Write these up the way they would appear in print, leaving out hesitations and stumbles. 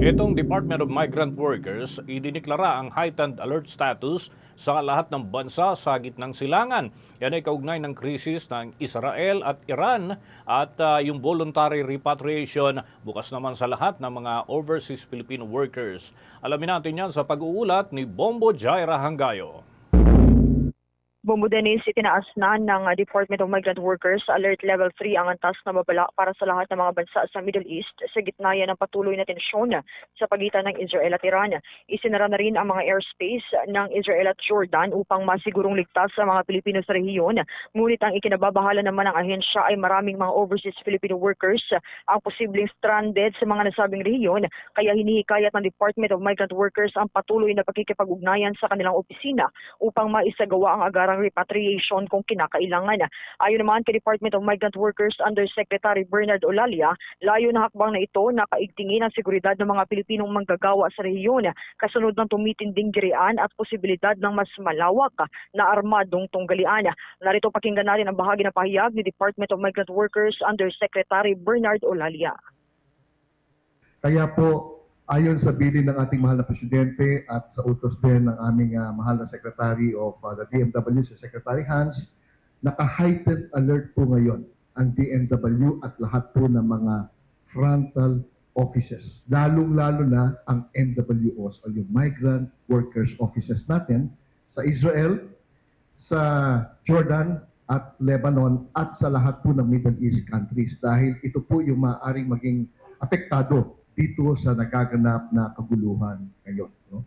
Itong Department of Migrant Workers, idiniklara ang heightened alert status sa lahat ng bansa sa gitnang silangan. Yan ay kaugnay ng krisis ng Israel at Iran at yung voluntary repatriation bukas naman sa lahat ng mga overseas Filipino workers. Alamin natin yan sa pag-uulat ni Bombo Jaira Hangayo. Bombo Dennis, itinaas na ng Department of Migrant Workers sa Alert Level 3 ang antas na babala para sa lahat ng mga bansa sa Middle East sa gitna yan ng patuloy na tensyon sa pagitan ng Israel at Iran. Isinara na rin ang mga airspace ng Israel at Jordan upang masigurong ligtas sa mga Pilipino sa rehiyon. Ngunit ang ikinababahala naman ng ahensya ay maraming mga overseas Filipino workers ang posibleng stranded sa mga nasabing rehiyon, kaya hinihikayat ng Department of Migrant Workers ang patuloy na pakikipag-ugnayan sa kanilang opisina upang maisagawa ang agarang repatriation kung kinakailangan. Ayon naman kay Department of Migrant Workers Undersecretary Bernard Olalia, layo na hakbang na ito na kaigtingin ang seguridad ng mga Pilipinong manggagawa sa rehiyon kasunod ng tumitinding girian at posibilidad ng mas malawak na armadong tunggalian. Narito pakinggan natin ang bahagi ng pahayag ni Department of Migrant Workers Undersecretary Bernard Olalia. Kaya po, ayon sa bilin ng ating mahal na Presidente at sa utos din ng aming mahal na Secretary of the DMW, si Secretary Hans, naka-heightened alert po ngayon ang DMW at lahat po ng mga frontal offices. Lalong-lalo na ang MWOs o yung Migrant Workers Offices natin sa Israel, sa Jordan at Lebanon at sa lahat po ng Middle East countries dahil ito po yung maaaring maging apektado dito sa nagaganap na kaguluhan ngayon. No?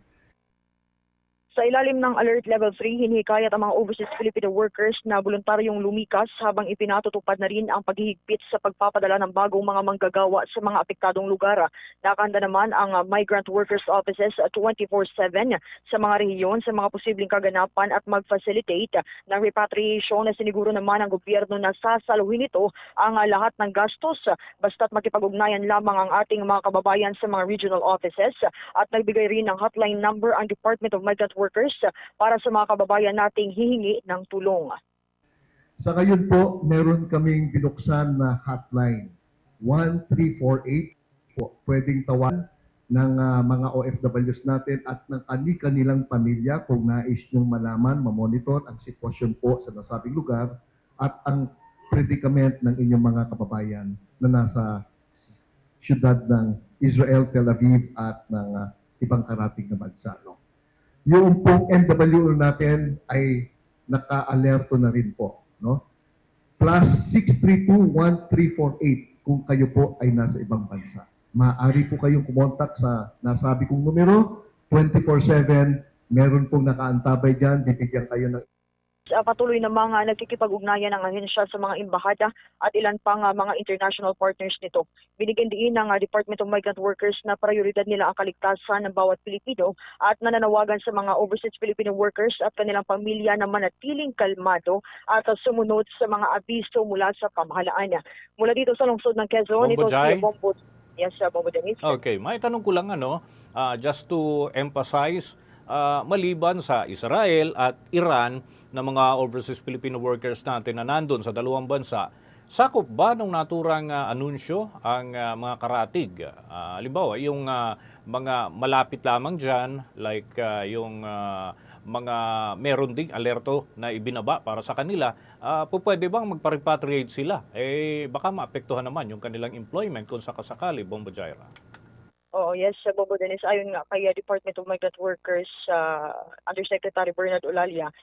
Sa ilalim ng Alert Level 3, hinihikayat ang mga overseas Filipino workers na voluntaryong lumikas habang ipinatutupad na rin ang paghihigpit sa pagpapadala ng bagong mga manggagawa sa mga apektadong lugar. Nakahanda naman ang Migrant Workers Offices 24/7 sa mga rehiyon sa mga posibleng kaganapan at mag-facilitate ng repatriation na siniguro naman ang gobyerno na sasaluhin ito ang lahat ng gastos basta't makipag-ugnayan lamang ang ating mga kababayan sa mga regional offices at nagbigay rin ng hotline number ang Department of Migrant Workers para sa mga kababayan nating hihingi ng tulong. Sa ngayon po, meron kaming binuksan na hotline 1348 po. Pwedeng tawan ng mga OFWs natin at ng kanilang pamilya kung nais nyong malaman, mamonitor ang sitwasyon po sa nasabing lugar at ang predicament ng inyong mga kababayan na nasa siyudad ng Israel, Tel Aviv at ng ibang karatig na bansa. No? Yung pong MWO natin ay naka-alerto na rin po. No? Plus 632-1348 kung kayo po ay nasa ibang bansa. Maaari po kayong kumontak sa nasabi kong numero, 24/7. Meron pong nakaantabay dyan, bibigyan kayo ng Patuloy na mga nagkikipag-ugnayan ng ahensya sa mga embahada at ilan pang mga international partners nito. Binigyan din ng Department of Migrant Workers na prioridad nila ang kaligtasan ng bawat Pilipino at nananawagan sa mga overseas Filipino workers at kanilang pamilya na manatiling kalmado at sumunod sa mga abiso mula sa pamahalaan. Mula dito sa lungsod ng Quezon, Bombo ito Jai? si Bombo. Yes, Bombo Dennis. Okay, may tanong ko lang just to emphasize, maliban sa Israel at Iran na mga overseas Filipino workers natin na nandun sa dalawang bansa, sakop ba ng naturang anunsyo ang mga karatig? Halimbawa, yung mga malapit lamang dyan, like yung mga meron ding alerto na ibinaba para sa kanila, pwede bang magpa-repatriate sila? Baka maapektuhan naman yung kanilang employment kung sakasakali, Bombo Jaira. Oo, yes, Bobo Dennis. Ayon nga kay Department of Migrant Workers Undersecretary Bernard Olalia,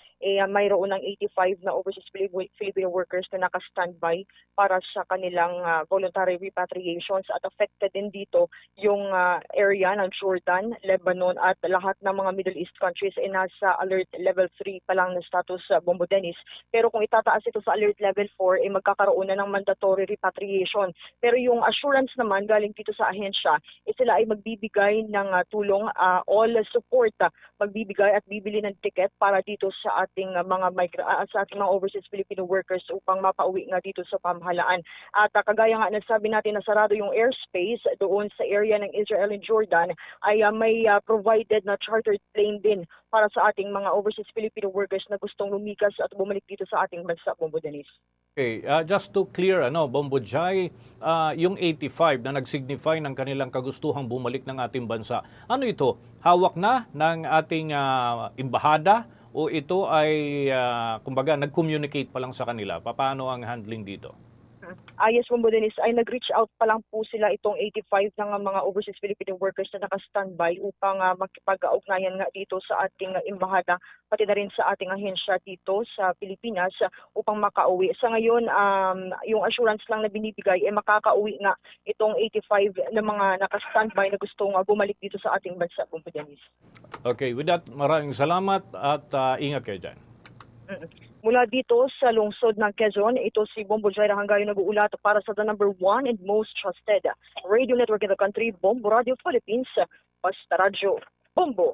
mayroon ng 85 na overseas Filipino workers na naka-standby para sa kanilang voluntary repatriations at affected din dito yung area ng Jordan, Lebanon at lahat ng mga Middle East countries ay nasa Alert Level 3 pa lang na status, Bombo Dennis. Pero kung itataas ito sa Alert Level 4, magkakaroon na ng mandatory repatriation. Pero yung assurance naman galing dito sa ahensya, sila ay magbibigay ng tulong, all support, magbibigay at bibili ng ticket para dito sa ating sa ating mga overseas Filipino workers upang mapauwi nga dito sa pamahalaan. At kagaya nga nasabi natin na sarado yung airspace doon sa area ng Israel and Jordan, ay may provided na chartered plane din para sa ating mga overseas Filipino workers na gustong lumikas at bumalik dito sa ating bansa, Bombo Denise. Okay, just to clear, Bombo Jai, yung 85 na nag-signify ng kanilang kagustuhang bumalik ng ating bansa, ano ito? Hawak na ng ating embahada o ito ay, kumbaga, nag-communicate pa lang sa kanila? Paano ang handling dito? Yes, Bombo Denise, ay nag-reach out pa lang po sila itong 85 ng mga overseas Filipino workers na naka-standby upang makipag-ugnayan nga dito sa ating embahada, pati na rin sa ating ahensya dito sa Pilipinas upang makauwi. Sa ngayon, yung assurance lang na binibigay ay makakauwi nga itong 85 na mga naka-standby na gustong bumalik dito sa ating bansa, Bombo Denise. Okay, with that, maraming salamat at ingat kayo dyan. Mula dito sa lungsod ng Quezon, ito si Bombo Jaira Hangayo nag-uulat para sa the number 1 and most trusted radio network in the country, Bombo Radio Philippines, Basta Radyo. Bombo!